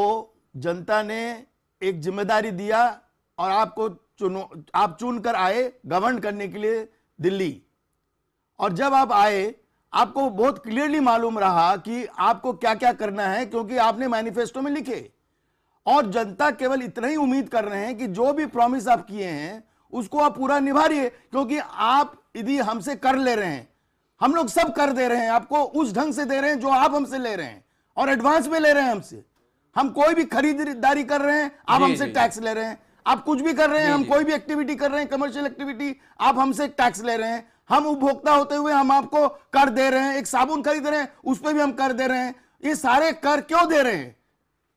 जनता ने एक जिम्मेदारी दिया और आपको आप चुनकर आए गवर्न करने के लिए दिल्ली। और जब आप आए, आपको बहुत क्लियरली मालूम रहा कि आपको क्या क्या करना है, क्योंकि आपने मैनिफेस्टो में लिखे। और जनता केवल इतना ही उम्मीद कर रहे हैं कि जो भी प्रॉमिस आप किए हैं उसको आप पूरा निभाइए, क्योंकि आप यदि हमसे कर ले रहे हैं, हम लोग सब कर दे रहे हैं, आपको उस ढंग से दे रहे हैं जो आप हमसे ले रहे हैं, और एडवांस में ले रहे हैं हमसे। हम कोई भी खरीदारी कर रहे हैं, आप हमसे टैक्स ले रहे हैं। आप कुछ भी कर रहे हैं, हम कोई भी एक्टिविटी कर रहे हैं, कमर्शियल एक्टिविटी, आप हमसे टैक्स ले रहे हैं। हम उपभोक्ता होते हुए हम आपको कर दे रहे हैं। एक साबुन खरीद रहे हैं, उस पर भी हम कर दे रहे हैं। ये सारे कर क्यों दे रहे हैं?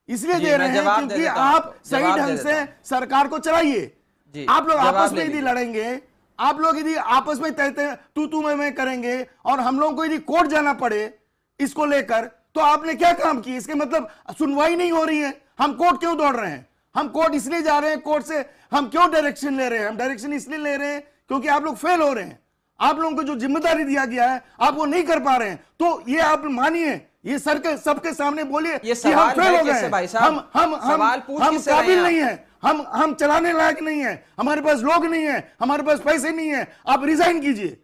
इसलिए दे रहे हैं क्योंकि आप सही ढंग से सरकार को चलाइए। आप लोग आपस में यदि लड़ेंगे, आप लोग यदि आपस में तू मैं करेंगे और हम लोगों को यदि कोर्ट जाना पड़े इसको लेकर, तो आपने क्या काम किया? इसके मतलब सुनवाई नहीं हो रही है। हम कोर्ट क्यों दौड़ रहे हैं? हम कोर्ट इसलिए जा रहे हैं, कोर्ट से हम क्यों डायरेक्शन ले रहे हैं? हम डायरेक्शन इसलिए ले रहे हैं क्योंकि आप लोग फेल हो रहे हैं। आप लोगों को जो जिम्मेदारी दिया गया है आप वो नहीं कर पा रहे हैं। तो ये आप मानिए, ये सर के सबके सामने बोलिए कि हम फेल हो गए, हम काबिल नहीं है, हम चलाने लायक नहीं है, हमारे पास लोग नहीं है, हमारे पास पैसे नहीं है, आप रिजाइन कीजिए।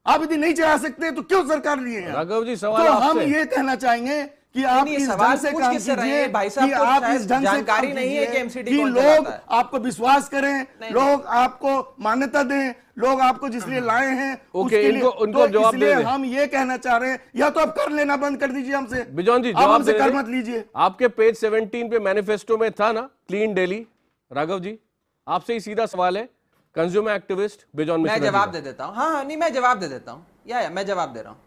आप यदि नहीं चला सकते तो क्यों सरकार लिए हैं? राघव जी, सवाल तो हम ये कहना चाहेंगे कि आप इस ढंग से काम कीजिए, कि आप इस ढंग से जानकारी नहीं है कि एमसीडी कि लोग आपको विश्वास करें, लोग आपको मान्यता दें, लोग आपको जिसलिए लाए हैं उसके लिए। उनको जवाब इसलिए हम ये कहना चाह रहे हैं, या तो आप कर लेना बंद कर दीजिए हमसे, बिजॉन जी आप हमसे कर मत लीजिए। आपके पेज 17 पे मैनिफेस्टो में था ना क्लीन दिल्ली। राघव जी आपसे ही सीधा सवाल है, कंज्यूमर एक्टिविस्ट बिजॉन मिश्रा। मैं जवाब दे देता हूँ। हाँ नहीं, मैं जवाब दे देता हूँ, या मैं जवाब दे रहा हूँ।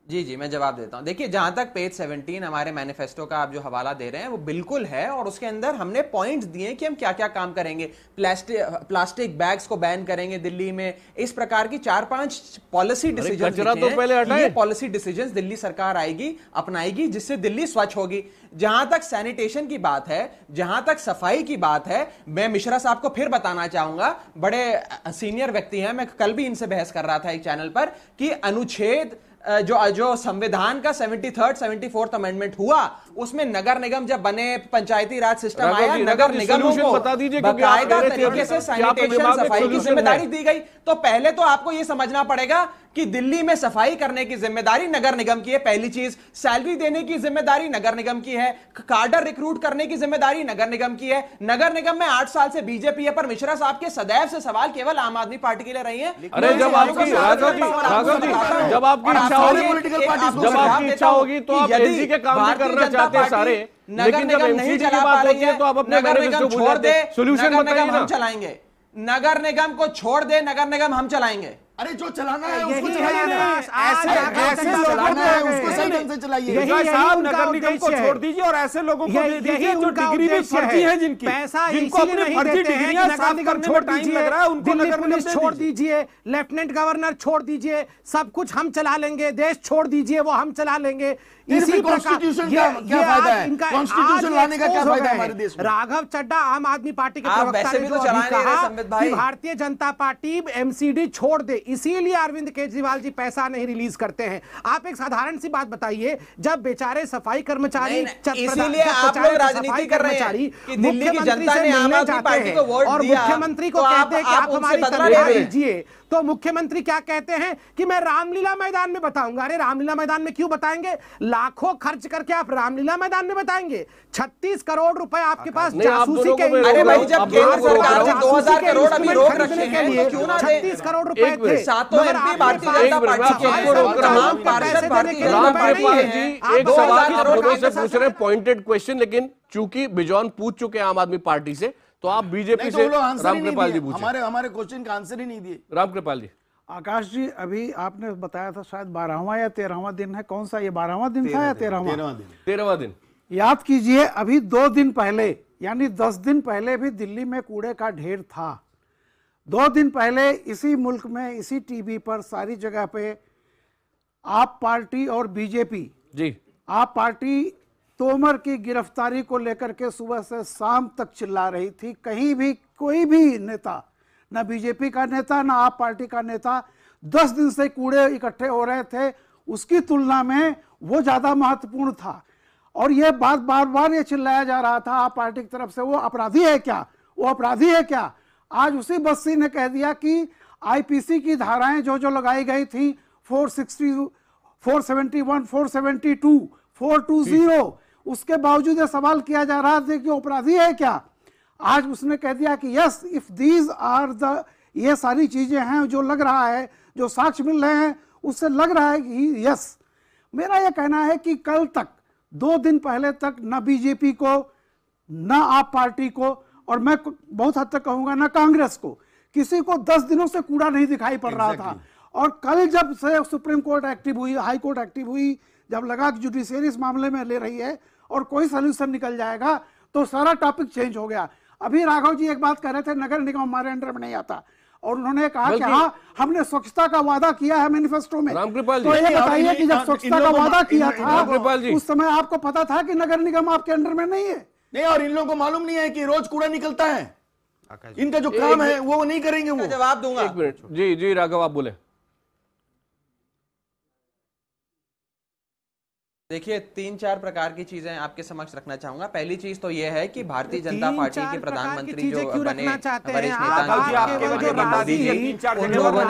जी मैं जवाब देता हूं। देखिए, जहां तक पेज 17 हमारे मैनिफेस्टो का आप जो हवाला दे रहे हैं वो बिल्कुल है, और उसके अंदर हमने पॉइंट्स दिए कि हम क्या क्या काम करेंगे। प्लास्टिक बैग्स को बैन करेंगे दिल्ली में, इस प्रकार की 4-5 पॉलिसी डिसीजन तो पहले हटाए। ये पॉलिसी डिसीजन दिल्ली सरकार आएगी, अपनाएगी, जिससे दिल्ली स्वच्छ होगी। जहां तक सैनिटेशन की बात है, जहां तक सफाई की बात है, मैं मिश्रा साहब को फिर बताना चाहूंगा, बड़े सीनियर व्यक्ति हैं, मैं कल भी इनसे बहस कर रहा था एक चैनल पर, कि अनुच्छेद जो संविधान का 73rd 74th अमेंडमेंट हुआ, उसमें नगर निगम जब बने, पंचायती राज सिस्टम आया, नगर निगमों को बाकायदा तरीके से सैनिटेशन सफाई की जिम्मेदारी दी गई। तो पहले तो आपको यह समझना पड़ेगा कि दिल्ली में सफाई करने की जिम्मेदारी नगर निगम की है। पहली चीज, सैलरी देने की जिम्मेदारी नगर निगम की है, कार्डर रिक्रूट करने की जिम्मेदारी नगर निगम की है। नगर निगम में 8 साल से बीजेपी है, पर मिश्रा साहब के सदैव से सवाल केवल आम आदमी पार्टी के लिए रही है। अरे जब आपकी इच्छा होगी तो आप एलजी के काम भी करना चाहते हैं सारे, लेकिन जब एमसीडी की बात होती है तो आप अपने मैनिफेस्टो छोड़ दे, सोल्यूशन बताइए ना। हम चलाएंगे नगर निगम को, छोड़ दे नगर निगम हम चलाएंगे। अरे जो चलाना है उसको चलाइए, ऐसे चलाना है उसको सही ढंग से चलाइए। साहब नगर निगम को छोड़ दीजिए और ऐसे लोगों को दे दीजिए जो डिग्री भी फर्जी है, जिनकी जिनको अपनी फर्जी डिग्रियां साफ करने में टाइम लग रहा है, उनको नगर पुलिस छोड़ दीजिए, लेफ्टिनेंट गवर्नर छोड़ दीजिए, सब कुछ हम चला लेंगे, देश छोड़ दीजिए वो हम चला लेंगे। इसी कॉन्स्टिट्यूशन क्या फायदा है, कॉन्स्टिट्यूशन लाने का क्या फायदा है हमारे देश में? राघव चड्डा आम आदमी पार्टी के प्रवक्ता ने जो अभी कहा कि भारतीय जनता पार्टी एमसीडी छोड़ दे, इसीलिए अरविंद केजरीवाल जी पैसा नहीं रिलीज करते हैं। आप एक साधारण सी बात बताइए, जब बेचारे सफाई कर्मचारी, इसीलिए आप लोग राजनीति कर रहे हैं कि दिल्ली की जनता ने आम आदमी पार्टी को वोट और दिया, मुख्यमंत्री को कहते हैं कि आप हमारी तरफ लीजिए, तो मुख्यमंत्री क्या कहते हैं कि मैं रामलीला मैदान में बताऊंगा। अरे रामलीला मैदान में क्यों बताएंगे? लाखों खर्च करके आप रामलीला मैदान में बताएंगे? 36 करोड़ रुपए आपके पास जासूसी के, अरे भाई जब केंद्र सरकार ने 2000 करोड़ अभी रोक रखे हैं तो क्यों ना 36 करोड़ रुपए थे। सातों एमपी भारतीय जनता पार्टी के, तमाम पार्षद भारतीय जनता पार्टी के। एक सवाल से पूछ रहे पॉइंटेड क्वेश्चन, लेकिन चूंकि बिजॉन पूछ चुके हैं आम आदमी पार्टी से, तो आप बीजेपी से रामकृपाल जी पूछे। हमारे क्वेश्चन का आंसर ही नहीं दिए। रामकृपाल जी। आकाश जी, अभी आपने बताया था शायद 12वां या 13वां दिन है, कौन सा ये 12वां दिन था या 13वां दिन? याद कीजिए, अभी 2 दिन पहले यानी 10 दिन पहले भी दिल्ली में कूड़े का ढेर था। 2 दिन पहले इसी मुल्क में, इसी टीवी पर, सारी जगह पे आप पार्टी और बीजेपी, जी आप पार्टी तोमर की गिरफ्तारी को लेकर के सुबह से शाम तक चिल्ला रही थी। कहीं भी कोई भी नेता, ना बीजेपी का नेता ना आप पार्टी का नेता, 10 दिन से कूड़े इकट्ठे हो रहे थे, उसकी तुलना में वो ज्यादा महत्वपूर्ण था। और ये बात बार बार ये चिल्लाया जा रहा था आप पार्टी की तरफ से, वो अपराधी है क्या, वो अपराधी है क्या। आज उसी बस्सी ने कह दिया कि आईपीसी की धाराएं जो लगाई गई थी 460, 471, 472, 420, उसके बावजूद ये सवाल किया जा रहा था कि अपराधी है क्या। आज उसने कह दिया कि yes, if these are the, ये सारी चीजें हैं जो लग रहा है, जो साक्ष्य मिल रहे हैं, उससे लग रहा है कि यस। मेरा यह कहना है कि कल तक, 2 दिन पहले तक, न बीजेपी को, न आप पार्टी को, और मैं बहुत हद तक कहूंगा न कांग्रेस को, किसी को 10 दिनों से कूड़ा नहीं दिखाई पड़ रहा था। और कल जब से सुप्रीम कोर्ट एक्टिव हुई, हाई कोर्ट एक्टिव हुई, जब लगा कि जुडिशियरी इस मामले में ले रही है और कोई सोल्यूशन निकल जाएगा, तो सारा टॉपिक चेंज हो गया। अभी राघव जी एक बात कह रहे थे, नगर निगम हमारे अंडर में नहीं आता, और उन्होंने कहा कि हाँ, हमने स्वच्छता का वादा किया है मैनिफेस्टो में। तो ये बताइए कि जब स्वच्छता का वादा किया था, उस समय आपको पता था कि नगर निगम आपके अंडर में नहीं है? नहीं, और इन लोगों को मालूम नहीं है कि रोज कूड़ा निकलता है, इनका जो काम है वो नहीं करेंगे। वो जवाब दूंगा। 1 मिनट। जी जी राघव, आप बोले। देखिए 3-4 प्रकार की चीजें आपके समक्ष रखना चाहूंगा। पहली चीज तो यह है कि भारतीय जनता पार्टी के प्रधानमंत्री जो बने वरिष्ठ नेता उन लोगों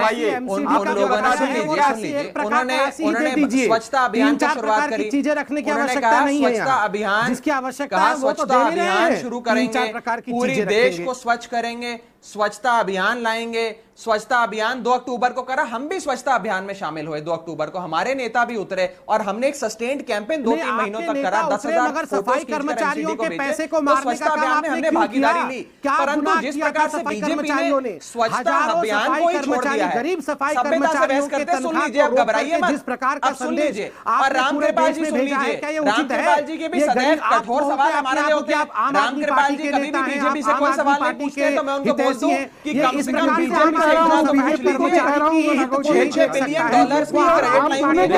ने स्वच्छता अभियान की शुरुआत करी। चीजें रखने की उन्होंने आवश्यकता कहा नहीं है, स्वच्छता अभियान, जिसकी आवश्यकता कहा है वो तो स्वच्छता दे रहे अभियान हैं। शुरू करेंगे, पूरी देश को स्वच्छ करेंगे, स्वच्छता अभियान लाएंगे। स्वच्छता अभियान 2 अक्टूबर को करा, हम भी स्वच्छता अभियान में शामिल हुए 2 अक्टूबर को, हमारे नेता भी उतरे और हमने एक सस्टेन्ड कैंपेन 2-3 महीनों तक करा। 10,000 सफाई कर्मचारियों के पैसे को मारने का काम आपने हमने भागीदारी ली। परंतु जिस प्रकार से बीजेपी ने स्वच्छता अभियान को ही छोड़ दिया है, गरीब सफाई सभ्यता से बहस करते, सुन लीजिए, अब घबराइए मत, जिस प्रकार का सुन लीजिए। और रामकृपाल जी सुन लीजिए, रामकृपाल जी के भी सदैव कठोर सवाल हमारे लिए होते हैं। रामकृपाल जी कभी भी बीजेपी से कोई सवाल नहीं पूछते तो मैं उनको बोल दूं कि कम से कम बीजेपी से इतना तो पूछ लीजिए, 6 बिलियन डॉलर्स की क्रेडिट लाइन।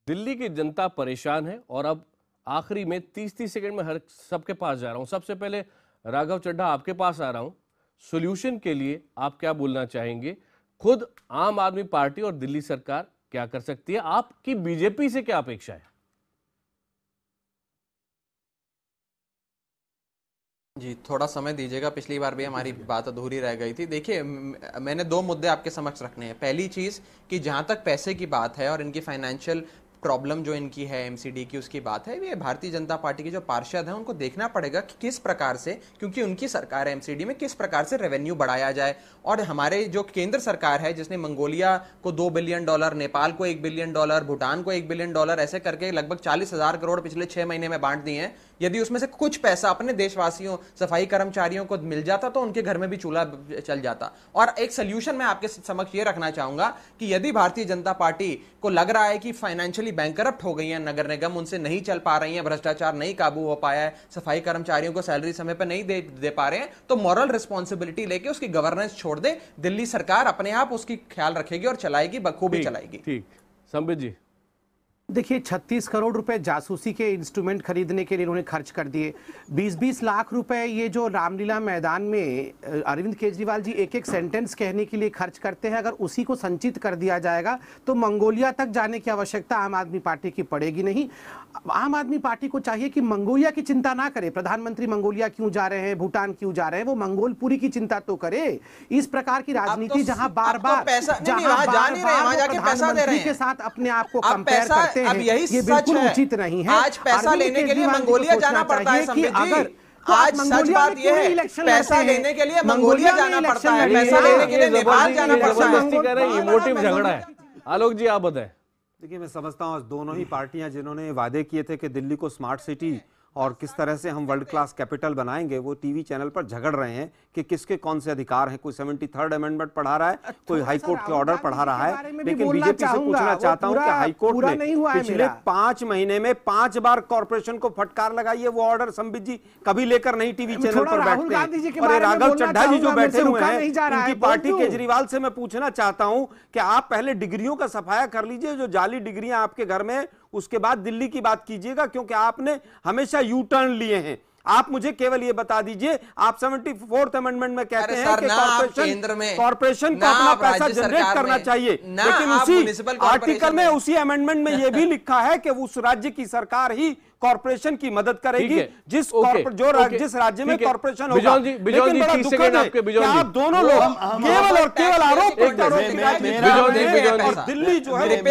दिल्ली की जनता परेशान है और अब आखिरी में 30-30 सेकंड में हर सबके पास जा रहा हूं। सबसे पहले राघव चड्ढा आपके पास आ रहा हूं। सॉल्यूशन के लिए आप क्या बोलना चाहेंगे? खुद आम आदमी पार्टी और दिल्ली सरकार क्या कर सकती है? आपकी बीजेपी से क्या अपेक्षा है? जी थोड़ा समय दीजिएगा, पिछली बार भी हमारी बात अधूरी रह गई थी। देखिए मैंने 2 मुद्दे आपके समक्ष रखने हैं। पहली चीज कि जहां तक पैसे की बात है और इनकी फाइनेंशियल प्रॉब्लम जो इनकी है एमसीडी की, उसकी बात है, ये भारतीय जनता पार्टी के जो पार्षद हैं उनको देखना पड़ेगा कि किस प्रकार से, क्योंकि उनकी सरकार है एमसीडी में, किस प्रकार से रेवेन्यू बढ़ाया जाए। और हमारे जो केंद्र सरकार है जिसने मंगोलिया को $2 बिलियन, नेपाल को $1 बिलियन, भूटान को $1 बिलियन, ऐसे करके लगभग 40,000 करोड़ पिछले 6 महीने में बांट दिए हैं। यदि उसमें से कुछ पैसा अपने देशवासियों, सफाई कर्मचारियों को मिल जाता तो उनके घर में भी चूल्हा चल जाता। और एक सोल्यूशन मैं आपके समक्ष ये रखना चाहूंगा कि यदि भारतीय जनता पार्टी को लग रहा है कि फाइनेंशियली बैंकरप्ट हो गई है नगर निगम, उनसे नहीं चल पा रही है, भ्रष्टाचार नहीं काबू हो पाया है, सफाई कर्मचारियों को सैलरी समय पर नहीं दे पा रहे हैं, तो मॉरल रिस्पॉन्सिबिलिटी लेके उसकी गवर्नेंस छोड़ दे। दिल्ली सरकार अपने आप उसकी ख्याल रखेगी और चलाएगी, बखूबी चलाएगी। ठीक, संबित जी। देखिए 36 करोड़ रुपए जासूसी के इंस्ट्रूमेंट खरीदने के लिए इन्होंने खर्च कर दिए। 20-20 लाख रुपए ये जो रामलीला मैदान में अरविंद केजरीवाल जी एक सेंटेंस कहने के लिए खर्च करते हैं, अगर उसी को संचित कर दिया जाएगा तो मंगोलिया तक जाने की आवश्यकता आम आदमी पार्टी की पड़ेगी नहीं। आम आदमी पार्टी को चाहिए कि मंगोलिया की चिंता ना करे। प्रधानमंत्री मंगोलिया क्यों जा रहे हैं, भूटान क्यों जा रहे हैं, वो मंगोलपुरी की चिंता तो करे। इस प्रकार की राजनीति जहां बार बार के साथ अपने आप को कंपेयर करते हैं, अब यही ये बिल्कुल उचित नहीं है। आज पैसा लेने के लिए मंगोलिया जाना पड़ता है संबित जी। आज सच बात यह है, पैसा लेने के लिए मंगोलिया जाना पड़ता है, पैसा लेने के लिए नेपाल जाना पड़ता है। इमोटिव झगड़ा है। आलोक जी आप बताएं। देखिए मैं समझता हूँ दोनों ही पार्टियां जिन्होंने वादे किए थे कि दिल्ली को स्मार्ट सिटी और किस तरह से हम वर्ल्ड क्लास कैपिटल बनाएंगे, वो टीवी चैनल पर झगड़ रहे हैं कि किसके कौन से अधिकार हैं। कोई 73rd अमेंडमेंट पढ़ा रहा है, कोई हाई कोर्ट के ऑर्डर पढ़ा रहा है। लेकिन बीजेपी से पूछना चाहता हूं कि हाई कोर्ट ने पिछले 5 महीने में 5 बार कॉर्पोरेशन को फटकार लगाई है, वो ऑर्डर संबित जी कभी लेकर नहीं टीवी चैनल पर बैठते हैं। और राघव चड्ढा जी जो बैठे हुए हैं उनकी पार्टी केजरीवाल से मैं पूछना चाहता हूं कि आप पहले डिग्रियों का सफाया कर लीजिए, जो जाली डिग्रियां आपके घर में, उसके बाद दिल्ली की बात कीजिएगा, क्योंकि आपने हमेशा यू टर्न लिए हैं। आप मुझे केवल ये बता दीजिए, आप 74th अमेंडमेंट में कहते हैं कि कॉर्पोरेशन को अपना पैसा जनरेट करना चाहिए, लेकिन उसी आर्टिकल में, उसी अमेंडमेंट में ये भी लिखा है कि उस राज्य की सरकार ही कॉर्पोरेशन की मदद करेगी जिस राज्य में कॉर्पोरेशन होगा। लेकिन बड़ा दुखद है कि आप दोनों लोग केवल और केवल आरोप और दिल्ली जो है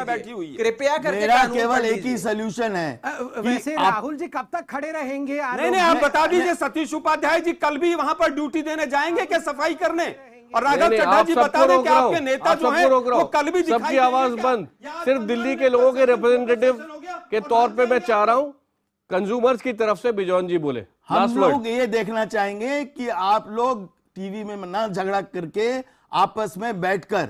बैठी हुई है। कृपया करके केवल एक ही सोल्यूशन है। वैसे राहुल जी कब तक खड़े रहेंगे? नहीं, आप बता दीजिए। सतीश उपाध्याय जी कल भी वहां पर ड्यूटी देने जाएंगे क्या सफाई करने? और राघव चड्ढा जी बता दें कि आपके नेता जो हैं वो कल भी सबकी आवाज बंद। सिर्फ दिल्ली के लोगों के रिप्रेजेंटेटिव के तौर पे मैं चाह रहा हूं कंज्यूमर्स की तरफ से बिजॉन जी बोले। हम लोग ये देखना चाहेंगे कि आप लोग टीवी में ना झगड़ा करके आपस में बैठकर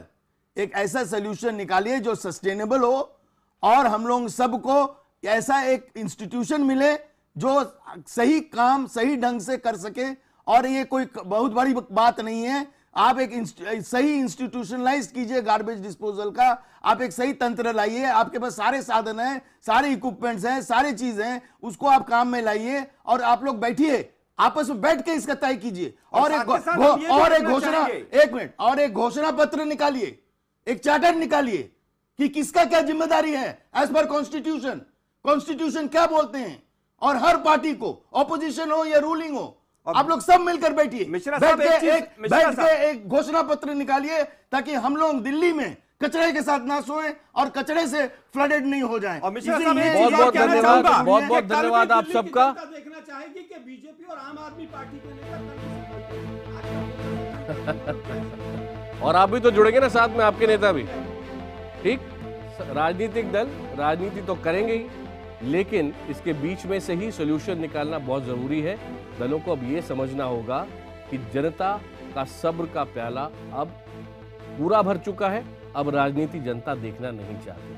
एक ऐसा सोल्यूशन निकालिए जो सस्टेनेबल हो और हम लोग सबको ऐसा एक इंस्टीट्यूशन मिले जो सही काम सही ढंग से कर सके। और ये कोई बहुत बड़ी बात नहीं है। आप एक सही इंस्टीट्यूशनलाइज कीजिए गार्बेज डिस्पोजल का, आप एक सही तंत्र लाइए, आपके पास सारे साधन हैं, सारे इक्विपमेंट्स हैं, सारे चीज हैं, उसको आप काम में लाइए और आप लोग बैठिए, आपस में बैठ के इसका तय कीजिए और एक घोषणा पत्र निकालिए, एक चार्टर निकालिए कि किसका क्या जिम्मेदारी है एज पर कॉन्स्टिट्यूशन। कॉन्स्टिट्यूशन क्या बोलते हैं, और हर पार्टी को, ऑपोजिशन हो या रूलिंग हो, आप लोग सब मिलकर बैठिए, बैठ के एक घोषणा पत्र निकालिए ताकि हम लोग दिल्ली में कचरे के साथ ना सोएं और कचरे से फ्लडेड नहीं हो जाएं। बहुत बहुत धन्यवाद, बहुत बहुत धन्यवाद आप सबका। देखना चाहेगी कि बीजेपी और आम आदमी पार्टी के नेता और आप भी तो जुड़ेंगे ना साथ में, आपके नेता भी। ठीक, राजनीतिक दल राजनीति तो करेंगे ही, लेकिन इसके बीच में से ही सॉल्यूशन निकालना बहुत जरूरी है। दलों को अब ये समझना होगा कि जनता का सब्र का प्याला अब पूरा भर चुका है। अब राजनीति जनता देखना नहीं चाहती।